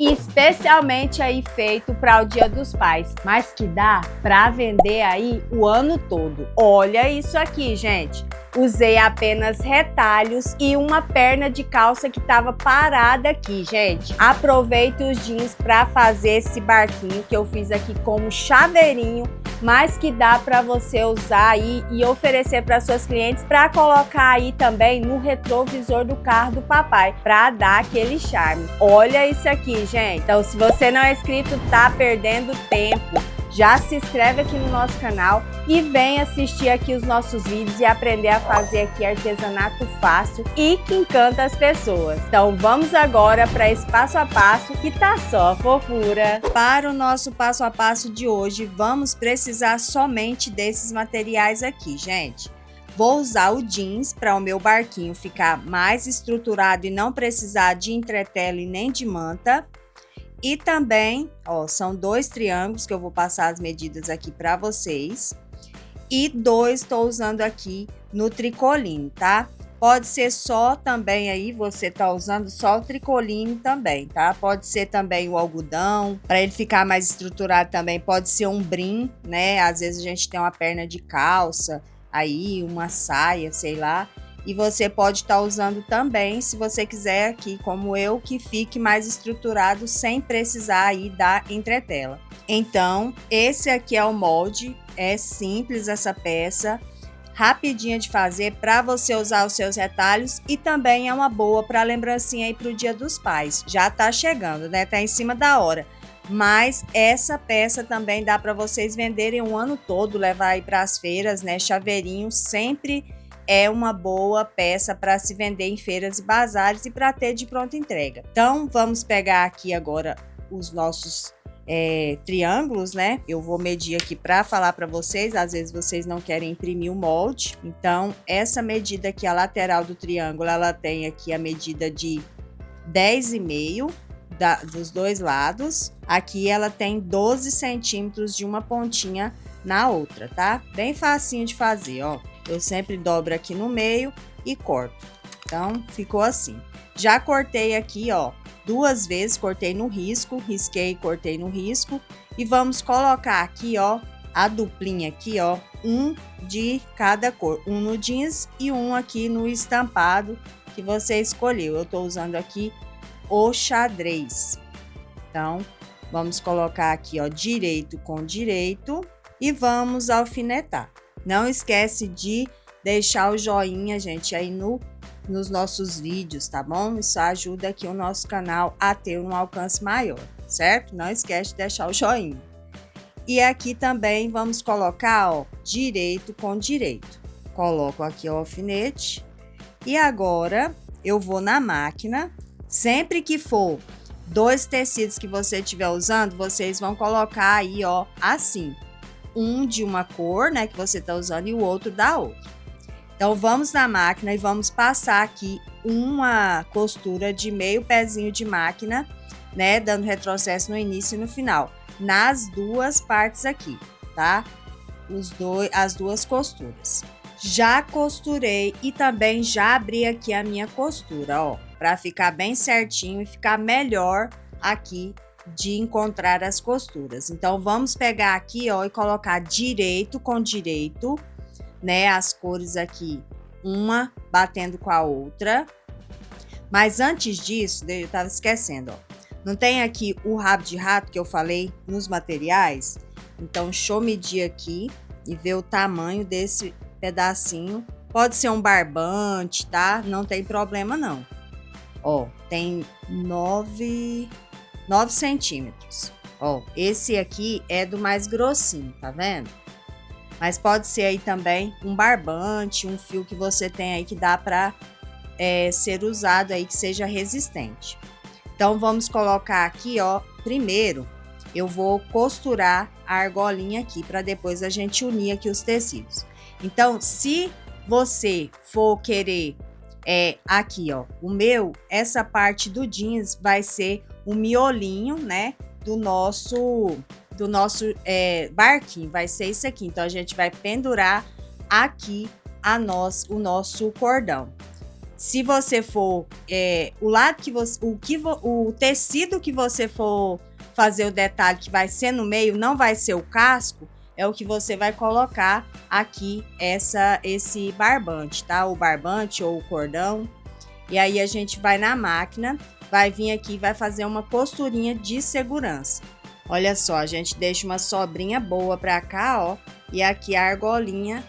especialmente aí feito para o Dia dos Pais, mas que dá para vender aí o ano todo. Olha isso aqui, gente. Usei apenas retalhos e uma perna de calça que estava parada aqui, gente. Aproveite os jeans para fazer esse barquinho que eu fiz aqui como chaveirinho, mas que dá para você usar aí e oferecer para suas clientes para colocar aí também no retrovisor do carro do papai, para dar aquele charme. Olha isso aqui, gente. Então, se você não é inscrito, tá perdendo tempo. Já se inscreve aqui no nosso canal e vem assistir aqui os nossos vídeos e aprender a fazer aqui artesanato fácil e que encanta as pessoas. Então vamos agora para esse passo a passo que tá só fofura. Para o nosso passo a passo de hoje, vamos precisar somente desses materiais aqui, gente. Vou usar o jeans para o meu barquinho ficar mais estruturado e não precisar de entretela e nem de manta. E também, ó, são 2 triângulos que eu vou passar as medidas aqui para vocês. E 2 estou usando aqui no tricoline, tá? Pode ser só também aí, você tá usando só o tricoline também, tá? Pode ser também o algodão, para ele ficar mais estruturado também. Pode ser um brim, né? Às vezes a gente tem uma perna de calça, aí uma saia, sei lá. E você pode estar usando também, se você quiser aqui, como eu, que fique mais estruturado sem precisar aí da entretela. Então, esse aqui é o molde, é simples essa peça, rapidinha de fazer para você usar os seus retalhos e também é uma boa para lembrancinha aí para o Dia dos Pais. Já tá chegando, né? Tá em cima da hora. Mas essa peça também dá para vocês venderem o ano todo, levar aí para as feiras, né? Chaveirinho sempre é uma boa peça para se vender em feiras e bazares e para ter de pronta entrega. Então, vamos pegar aqui agora os nossos triângulos, né? Eu vou medir aqui para falar para vocês, às vezes vocês não querem imprimir o molde. Então, essa medida aqui, a lateral do triângulo, ela tem aqui a medida de 10,5 dos dois lados. Aqui ela tem 12 centímetros de uma pontinha na outra, tá? Bem facinho de fazer, ó. Eu sempre dobro aqui no meio e corto. Então, ficou assim. Já cortei aqui, ó, 2 vezes, cortei no risco, risquei e cortei no risco. E vamos colocar aqui, ó, a duplinha aqui, ó, um de cada cor. Um no jeans e um aqui no estampado que você escolheu. Eu tô usando aqui o xadrez. Então, vamos colocar aqui, ó, direito com direito e vamos alfinetar. Não esquece de deixar o joinha, gente, aí nos nossos vídeos, tá bom? Isso ajuda aqui o nosso canal a ter um alcance maior, certo? Não esquece de deixar o joinha. E aqui também vamos colocar, ó, direito com direito. Coloco aqui o alfinete e agora eu vou na máquina. Sempre que for 2 tecidos que você estiver usando, vocês vão colocar aí, ó, assim. Um de uma cor, né, que você tá usando e o outro da outra. Então, vamos na máquina e vamos passar aqui uma costura de meio pezinho de máquina, né, dando retrocesso no início e no final, nas 2 partes aqui, tá? As 2 costuras. Já costurei e também já abri aqui a minha costura, ó, para ficar bem certinho e ficar melhor aqui de encontrar as costuras. Então, vamos pegar aqui, ó, e colocar direito com direito, né, as cores aqui, uma batendo com a outra. Mas antes disso, eu tava esquecendo, ó, não tem aqui o rabo de rato que eu falei nos materiais? Então, deixa eu medir aqui e ver o tamanho desse pedacinho. Pode ser um barbante, tá? Não tem problema, não. Ó, tem 9 centímetros. Ó, esse aqui é do mais grossinho, tá vendo? Mas pode ser aí também um barbante, um fio que você tem aí que dá para ser usado aí, que seja resistente. Então, vamos colocar aqui, ó, primeiro eu vou costurar a argolinha aqui, para depois a gente unir aqui os tecidos. Então, se você for querer, aqui, ó, essa parte do jeans vai ser o miolinho, né, do nosso barquinho, vai ser isso aqui. Então, a gente vai pendurar aqui o nosso cordão. Se você for, o tecido que você for fazer o detalhe que vai ser no meio, não vai ser o casco, é o que você vai colocar aqui, esse barbante, tá? O barbante ou o cordão. E aí a gente vai na máquina, vai vir aqui e vai fazer uma costurinha de segurança. Olha só, a gente deixa uma sobrinha boa pra cá, ó. E aqui a argolinha,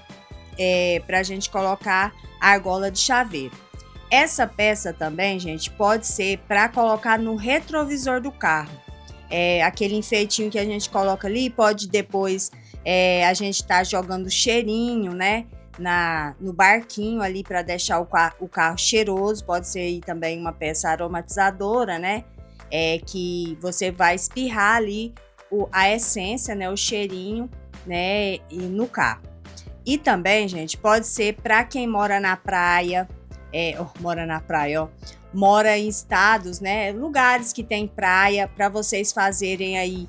pra gente colocar a argola de chaveiro. Essa peça também, gente, pode ser para colocar no retrovisor do carro. Aquele enfeitinho que a gente coloca ali, pode depois a gente tá jogando cheirinho, né? No barquinho ali para deixar o carro cheiroso. Pode ser aí também uma peça aromatizadora, né? Que você vai espirrar ali a essência, né? O cheirinho, né? E no carro. E também, gente, pode ser para quem mora na praia. Mora em estados, né? Lugares que tem praia, para vocês fazerem aí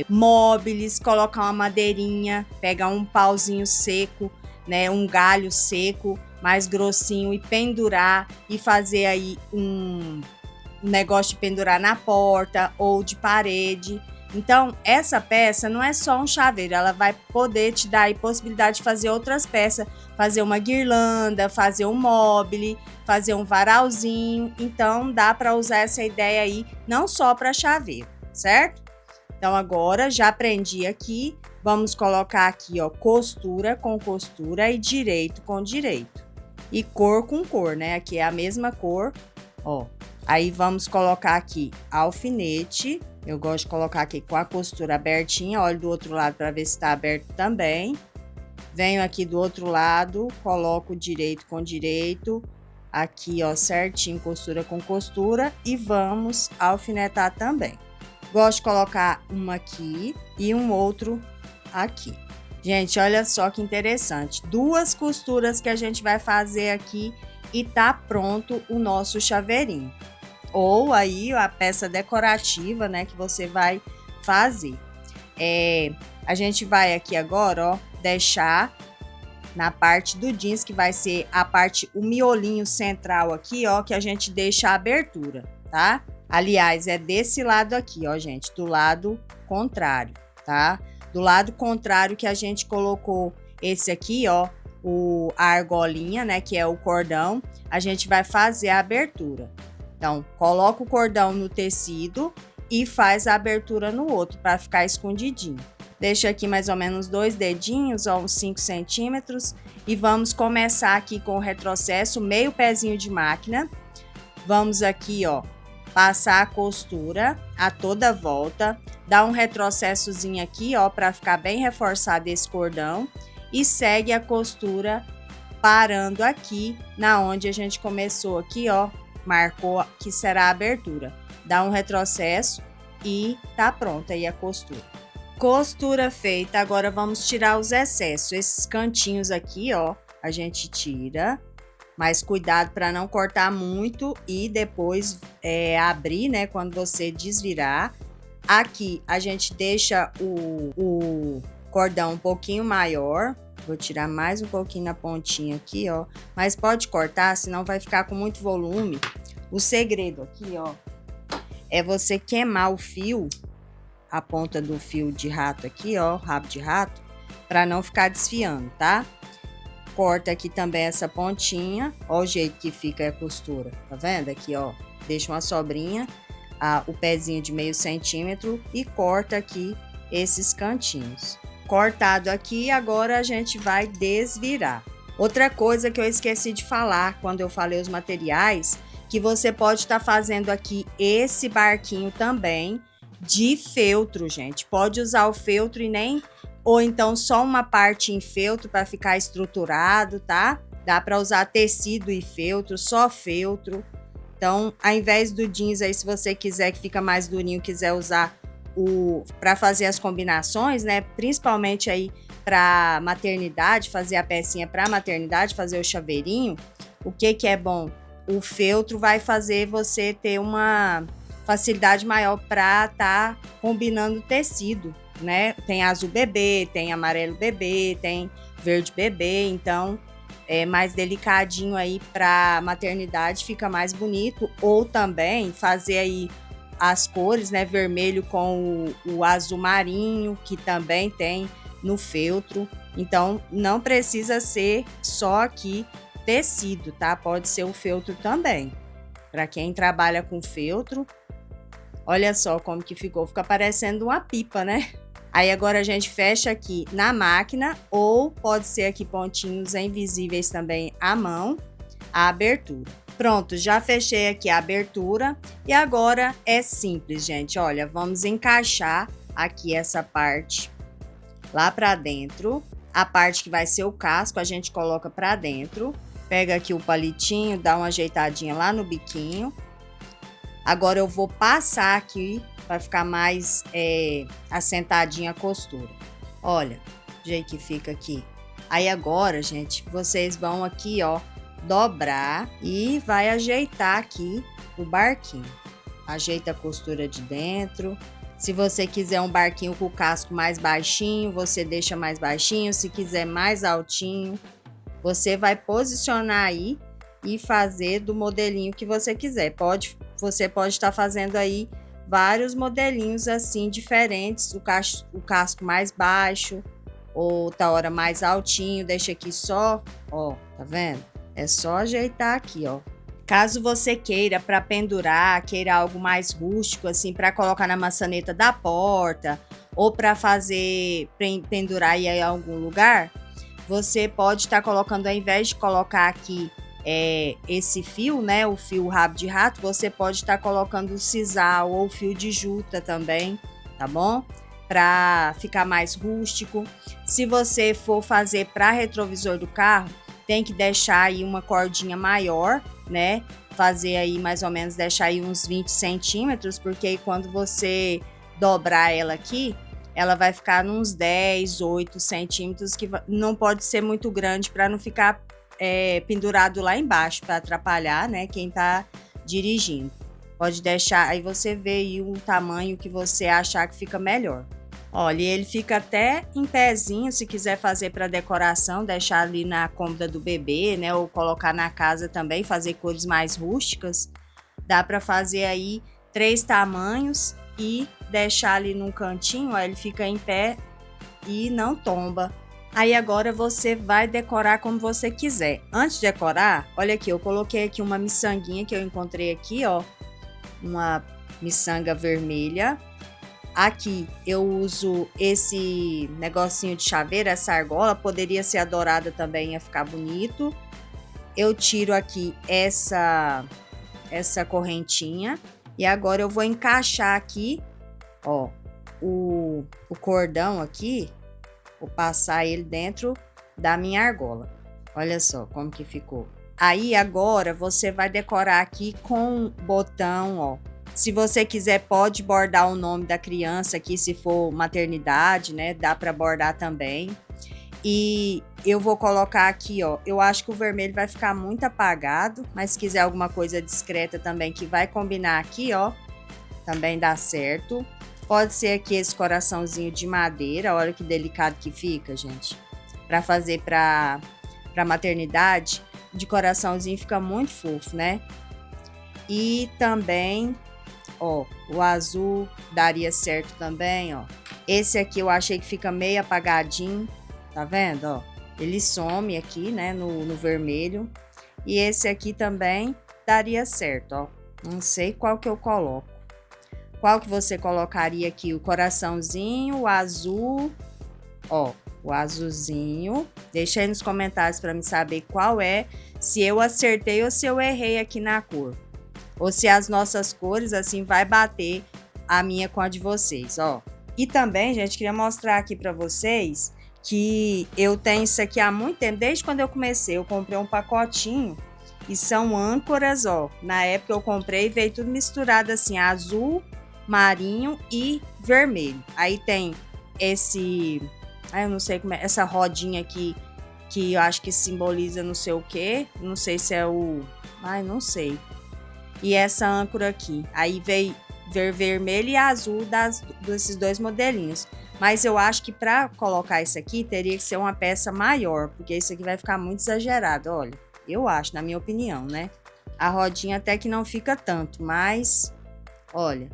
móveis, colocar uma madeirinha, pegar um pauzinho seco, né? Um galho seco, mais grossinho e pendurar e fazer aí um negócio de pendurar na porta ou de parede. Então, essa peça não é só um chaveiro, ela vai poder te dar aí possibilidade de fazer outras peças, fazer uma guirlanda, fazer um mobile, fazer um varalzinho. Então, dá para usar essa ideia aí não só para chaveiro, certo? Então, agora já aprendi aqui, vamos colocar aqui, ó, costura com costura e direito com direito. E cor com cor, né? Aqui é a mesma cor, ó. Aí, vamos colocar aqui alfinete. Eu gosto de colocar aqui com a costura abertinha, olho do outro lado para ver se está aberto também. Venho aqui do outro lado, coloco direito com direito, aqui ó, certinho, costura com costura e vamos alfinetar também. Gosto de colocar uma aqui e um outro aqui. Gente, olha só que interessante, 2 costuras que a gente vai fazer aqui e tá pronto o nosso chaveirinho. Ou aí a peça decorativa, né, que você vai fazer. A gente vai aqui agora, ó, deixar na parte do jeans, que vai ser o miolinho central aqui, ó, que a gente deixa a abertura, tá? Aliás, é desse lado aqui, ó, gente, do lado contrário, tá? Do lado contrário que a gente colocou esse aqui, ó, a argolinha, né, que é o cordão, a gente vai fazer a abertura. Então, coloca o cordão no tecido e faz a abertura no outro para ficar escondidinho. Deixa aqui mais ou menos 2 dedinhos, ó, uns 5 centímetros. E vamos começar aqui com o retrocesso, meio pezinho de máquina. Vamos aqui, ó, passar a costura a toda volta. Dá um retrocessozinho aqui, ó, para ficar bem reforçado esse cordão. E segue a costura parando aqui, na onde a gente começou aqui, ó. Marcou que será a abertura. Dá um retrocesso e tá pronta aí a costura. Costura feita, agora vamos tirar os excessos. Esses cantinhos aqui, ó, a gente tira, mas cuidado para não cortar muito e depois abrir, né, quando você desvirar. Aqui a gente deixa o cordão um pouquinho maior. Vou tirar mais um pouquinho na pontinha aqui, ó. Mas pode cortar, senão vai ficar com muito volume. O segredo aqui, ó, é você queimar o fio, a ponta do fio de rato aqui, ó, rabo de rato, para não ficar desfiando, tá? Corta aqui também essa pontinha, ó o jeito que fica a costura, tá vendo? Aqui, ó, deixa uma sobrinha, o pezinho de meio centímetro e corta aqui esses cantinhos. Cortado aqui, agora a gente vai desvirar. Outra coisa que eu esqueci de falar quando eu falei os materiais, que você pode estar fazendo aqui esse barquinho também de feltro, gente. Pode usar o feltro ou então só uma parte em feltro para ficar estruturado, tá? Dá para usar tecido e feltro, só feltro. Então, ao invés do jeans aí, se você quiser que fica mais durinho, quiser usar para fazer as combinações, né? Principalmente aí para maternidade, fazer a pecinha para maternidade, fazer o chaveirinho. O que é bom? O feltro vai fazer você ter uma facilidade maior para tá combinando tecido, né? Tem azul bebê, tem amarelo bebê, tem verde bebê, então mais delicadinho aí para maternidade, fica mais bonito. Ou também fazer aí as cores, né, vermelho com o azul marinho, que também tem no feltro. Então, não precisa ser só aqui tecido, tá? Pode ser o feltro também. Para quem trabalha com feltro, olha só como que ficou. Fica parecendo uma pipa, né? Aí agora a gente fecha aqui na máquina, ou pode ser aqui pontinhos invisíveis também à mão, a abertura. Pronto, já fechei aqui a abertura e agora é simples, gente. Olha, vamos encaixar aqui essa parte lá para dentro. A parte que vai ser o casco, a gente coloca para dentro. Pega aqui o palitinho, dá uma ajeitadinha lá no biquinho. Agora eu vou passar aqui para ficar mais assentadinha a costura. Olha, o jeito que fica aqui. Aí agora, gente, vocês vão aqui, ó, dobrar e vai ajeitar aqui o barquinho. Ajeita a costura de dentro. Se você quiser um barquinho com o casco mais baixinho, você deixa mais baixinho. Se quiser mais altinho, você vai posicionar aí e fazer do modelinho que você quiser. Você pode estar fazendo aí vários modelinhos assim diferentes, o casco mais baixo, outra hora mais altinho, deixa aqui só, ó, tá vendo? É só ajeitar aqui, ó. Caso você queira para pendurar, queira algo mais rústico, assim, para colocar na maçaneta da porta, ou para fazer, pendurar aí em algum lugar, você pode estar colocando, ao invés de colocar aqui esse fio, né, o fio rabo de rato, você pode estar colocando o sisal ou o fio de juta também, tá bom? Para ficar mais rústico. Se você for fazer para retrovisor do carro, tem que deixar aí uma cordinha maior, né? Fazer aí mais ou menos, deixar aí uns 20 centímetros, porque aí quando você dobrar ela aqui, ela vai ficar uns 10, 8 centímetros, que não pode ser muito grande para não ficar pendurado lá embaixo, para atrapalhar, né, quem tá dirigindo. Pode deixar, aí você vê aí o tamanho que você achar que fica melhor. Olha, ele fica até em pezinho, se quiser fazer para decoração, deixar ali na cômoda do bebê, né, ou colocar na casa também, fazer cores mais rústicas. Dá para fazer aí 3 tamanhos e deixar ali num cantinho, ó, ele fica em pé e não tomba. Aí agora você vai decorar como você quiser. Antes de decorar, olha aqui, eu coloquei aqui uma miçanguinha que eu encontrei aqui, ó. Uma miçanga vermelha. Aqui eu uso esse negocinho de chaveira, essa argola. Poderia ser a dourada também, ia ficar bonito. Eu tiro aqui essa correntinha. E agora eu vou encaixar aqui, ó, o cordão aqui. Vou passar ele dentro da minha argola. Olha só como que ficou. Aí agora você vai decorar aqui com botão, ó. Se você quiser, pode bordar o nome da criança aqui, se for maternidade, né? Dá para bordar também. E eu vou colocar aqui, ó. Eu acho que o vermelho vai ficar muito apagado, mas se quiser alguma coisa discreta também que vai combinar aqui, ó, também dá certo. Pode ser aqui esse coraçãozinho de madeira, olha que delicado que fica, gente. Para fazer para maternidade, de coraçãozinho fica muito fofo, né? E também, ó, o azul daria certo também, ó. Esse aqui eu achei que fica meio apagadinho, tá vendo, ó? Ele some aqui, né, no vermelho. E esse aqui também daria certo, ó. Não sei qual que eu coloco. Qual que você colocaria aqui? O coraçãozinho, o azul, ó, o azulzinho. Deixa aí nos comentários para me saber qual é, se eu acertei ou se eu errei aqui na cor. Ou se as nossas cores, assim, vai bater a minha com a de vocês, ó. E também, gente, queria mostrar aqui para vocês que eu tenho isso aqui há muito tempo, desde quando eu comecei. Eu comprei um pacotinho e são âncoras, ó. Na época eu comprei e veio tudo misturado assim, azul, marinho e vermelho. Aí tem esse, eu não sei como é, essa rodinha aqui que eu acho que simboliza não sei o que, não sei se é o, não sei. E essa âncora aqui, aí veio vermelho e azul desses dois modelinhos. Mas eu acho que para colocar isso aqui, teria que ser uma peça maior, porque isso aqui vai ficar muito exagerado, olha. Eu acho, na minha opinião, né? A rodinha até que não fica tanto, mas, olha,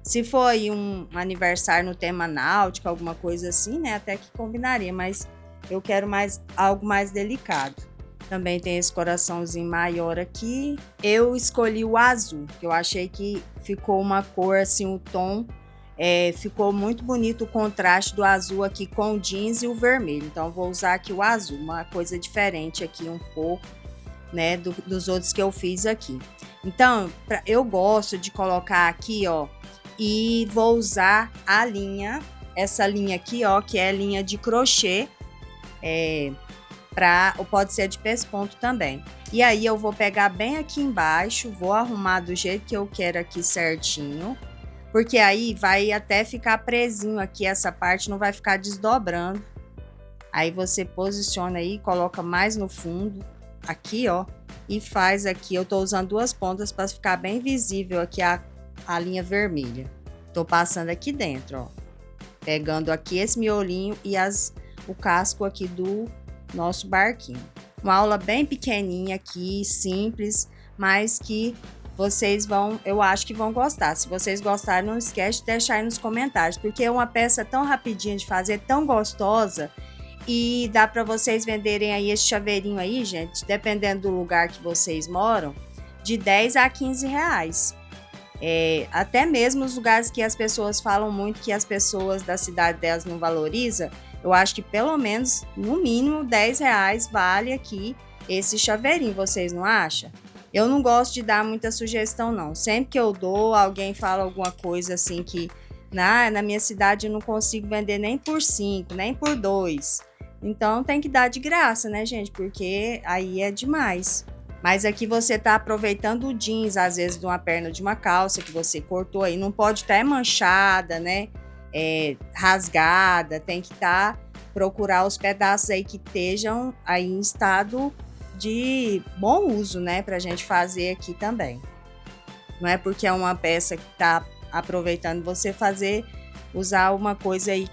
se for aí um aniversário no tema náutico, alguma coisa assim, né? Até que combinaria, mas eu quero algo mais delicado. Também tem esse coraçãozinho maior aqui. Eu escolhi o azul, que eu achei que ficou uma cor assim, o tom... ficou muito bonito o contraste do azul aqui com o jeans e o vermelho. Então, vou usar aqui o azul, uma coisa diferente aqui um pouco, né, dos outros que eu fiz aqui. Então, eu gosto de colocar aqui, ó, e vou usar a linha, essa linha aqui, ó, que é a linha de crochê, ou pode ser de pesponto também. E aí, eu vou pegar bem aqui embaixo, vou arrumar do jeito que eu quero aqui certinho, porque aí vai até ficar presinho aqui, essa parte não vai ficar desdobrando. Aí você posiciona aí, coloca mais no fundo, aqui ó, e faz aqui, eu tô usando duas pontas para ficar bem visível aqui a linha vermelha. Tô passando aqui dentro, ó, pegando aqui esse miolinho e o casco aqui do nosso barquinho. Uma aula bem pequenininha aqui, simples, mas que vocês eu acho que vão gostar. Se vocês gostarem, não esquece de deixar aí nos comentários, porque é uma peça tão rapidinha de fazer, tão gostosa, e dá para vocês venderem aí esse chaveirinho aí, gente, dependendo do lugar que vocês moram, de 10 a 15 reais. Até mesmo os lugares que as pessoas falam muito que as pessoas da cidade delas não valorizam, eu acho que pelo menos, no mínimo, 10 reais vale aqui esse chaveirinho, vocês não acham? Eu não gosto de dar muita sugestão, não. Sempre que eu dou, alguém fala alguma coisa assim que na minha cidade eu não consigo vender nem por 5, nem por 2. Então tem que dar de graça, né, gente? Porque aí é demais. Mas aqui você tá aproveitando o jeans, às vezes, de uma perna de uma calça que você cortou aí. Não pode estar manchada, né? Rasgada. Tem que procurar os pedaços aí que estejam aí em estado de bom uso, né? Pra gente fazer aqui também. Não é porque é uma peça que tá aproveitando você usar uma coisa aí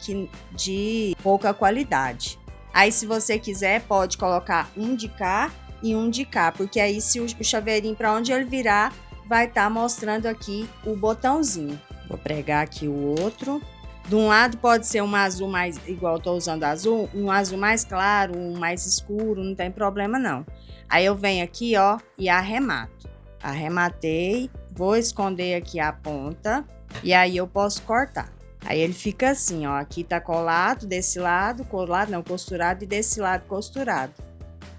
de pouca qualidade. Aí, se você quiser, pode colocar um de cá e um de cá, porque aí se o chaveirinho, para onde ele virar, vai estar mostrando aqui o botãozinho. Vou pregar aqui o outro. De um lado pode ser um azul mais, igual eu tô usando azul, um azul mais claro, um mais escuro, não tem problema não. Aí eu venho aqui, ó, e arremato. Arrematei, vou esconder aqui a ponta e aí eu posso cortar. Aí ele fica assim, ó, aqui tá colado, desse lado, costurado e desse lado costurado.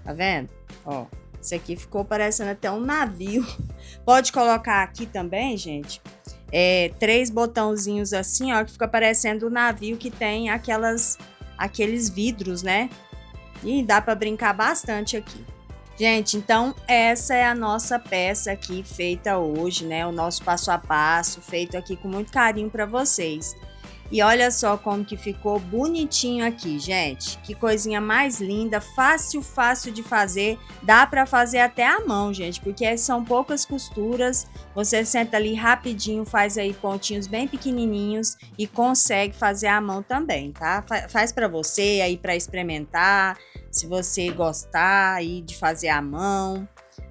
Tá vendo? Ó, isso aqui ficou parecendo até um navio. Pode colocar aqui também, gente, 3 botãozinhos assim, ó, que fica parecendo o navio que tem aqueles vidros, né? E dá pra brincar bastante aqui. Gente, então essa é a nossa peça aqui feita hoje, né? O nosso passo a passo, feito aqui com muito carinho para vocês. E olha só como que ficou bonitinho aqui, gente. Que coisinha mais linda, fácil de fazer. Dá para fazer até à mão, gente, porque são poucas costuras. Você senta ali rapidinho, faz aí pontinhos bem pequenininhos e consegue fazer à mão também, tá? Faz para você aí para experimentar. Se você gostar aí de fazer à mão,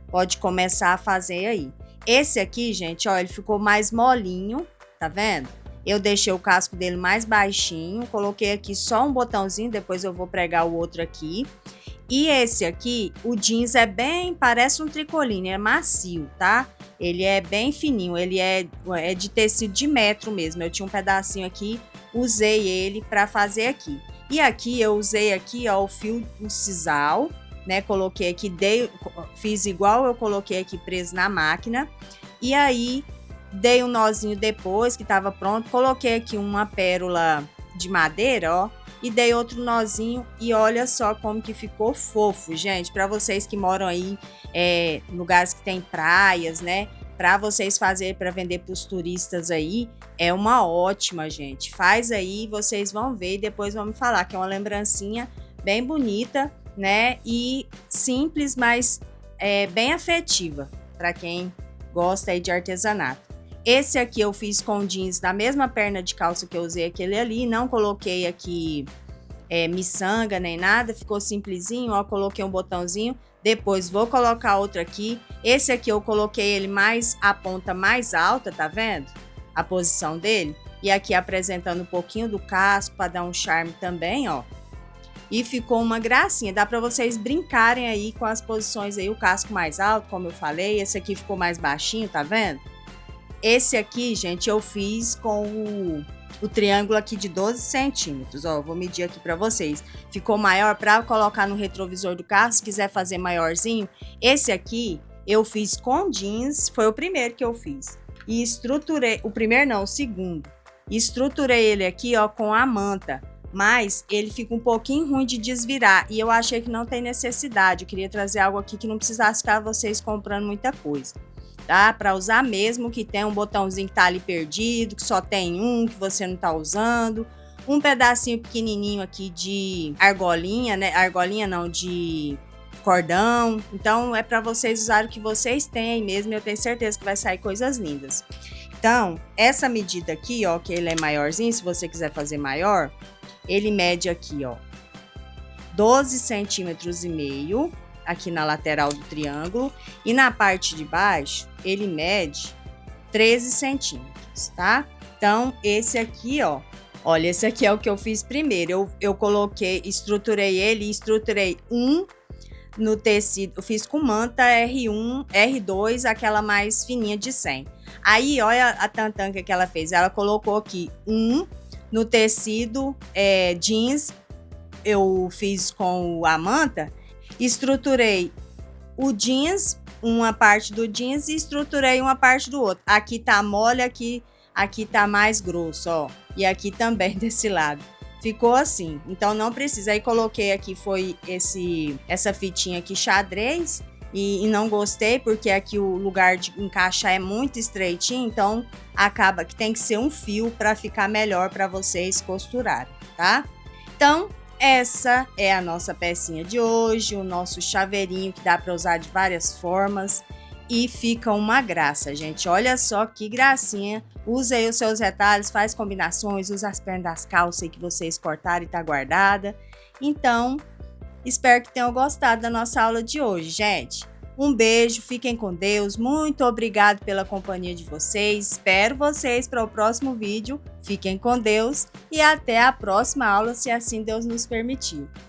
pode começar a fazer aí. Esse aqui, gente, ó, ele ficou mais molinho, tá vendo? Eu deixei o casco dele mais baixinho, coloquei aqui só um botãozinho, depois eu vou pregar o outro aqui. E esse aqui, o jeans parece um tricoline, é macio, tá? Ele é bem fininho, ele é de tecido de metro mesmo. Eu tinha um pedacinho aqui, usei ele para fazer aqui. E aqui eu usei aqui, ó, o fio do sisal, né? Coloquei aqui, fiz igual eu coloquei aqui preso na máquina. E aí dei um nozinho depois que estava pronto, coloquei aqui uma pérola de madeira, ó, e dei outro nozinho e olha só como que ficou fofo, gente, para vocês que moram aí lugares que tem praias, né, para vocês fazerem para vender para os turistas aí, é uma ótima, gente, faz aí, vocês vão ver e depois vão me falar que é uma lembrancinha bem bonita, né, e simples, mas bem afetiva para quem gosta aí de artesanato. Esse aqui eu fiz com jeans da mesma perna de calça que eu usei aquele ali, não coloquei aqui miçanga nem nada, ficou simplesinho, ó, coloquei um botãozinho, depois vou colocar outro aqui. Esse aqui eu coloquei ele mais, a ponta mais alta, tá vendo? A posição dele. E aqui apresentando um pouquinho do casco para dar um charme também, ó. E ficou uma gracinha, dá para vocês brincarem aí com as posições aí, o casco mais alto, como eu falei, esse aqui ficou mais baixinho, tá vendo? Esse aqui, gente, eu fiz com o triângulo aqui de 12 centímetros, ó, vou medir aqui para vocês. Ficou maior para colocar no retrovisor do carro, se quiser fazer maiorzinho. Esse aqui eu fiz com jeans, foi o primeiro que eu fiz. E estruturei, o primeiro não, o segundo. Estruturei ele aqui, ó, com a manta. Mas ele fica um pouquinho ruim de desvirar e eu achei que não tem necessidade. Eu queria trazer algo aqui que não precisasse ficar vocês comprando muita coisa, tá? Para usar mesmo, que tem um botãozinho que tá ali perdido, que só tem um, que você não tá usando. Um pedacinho pequenininho aqui de argolinha, né? Argolinha não, de cordão. Então é para vocês usarem o que vocês têm mesmo, eu tenho certeza que vai sair coisas lindas. Então, essa medida aqui, ó, que ele é maiorzinho, se você quiser fazer maior, ele mede aqui, ó, 12 centímetros e meio, aqui na lateral do triângulo, e na parte de baixo, ele mede 13 centímetros, tá? Então, esse aqui, ó, olha, esse aqui é o que eu fiz primeiro, eu coloquei, estruturei ele, estruturei um no tecido, eu fiz com manta R1, R2, aquela mais fininha de 100. Aí, olha a tantanca que ela fez, ela colocou aqui um no tecido jeans, eu fiz com a manta, estruturei o jeans, uma parte do jeans e estruturei uma parte do outro. Aqui tá mole, aqui tá mais grosso, ó, e aqui também desse lado. Ficou assim, então não precisa. Aí coloquei aqui, foi essa fitinha aqui xadrez, e não gostei porque aqui o lugar de encaixar é muito estreitinho, então acaba que tem que ser um fio para ficar melhor para vocês costurarem, tá? Então essa é a nossa pecinha de hoje, o nosso chaveirinho que dá para usar de várias formas e fica uma graça, gente. Olha só que gracinha. Usa aí os seus retalhos, faz combinações, usa as pernas das calças aí que vocês cortaram e tá guardada. Então, espero que tenham gostado da nossa aula de hoje, gente. Um beijo, fiquem com Deus, muito obrigado pela companhia de vocês. Espero vocês para o próximo vídeo. Fiquem com Deus e até a próxima aula, se assim Deus nos permitir.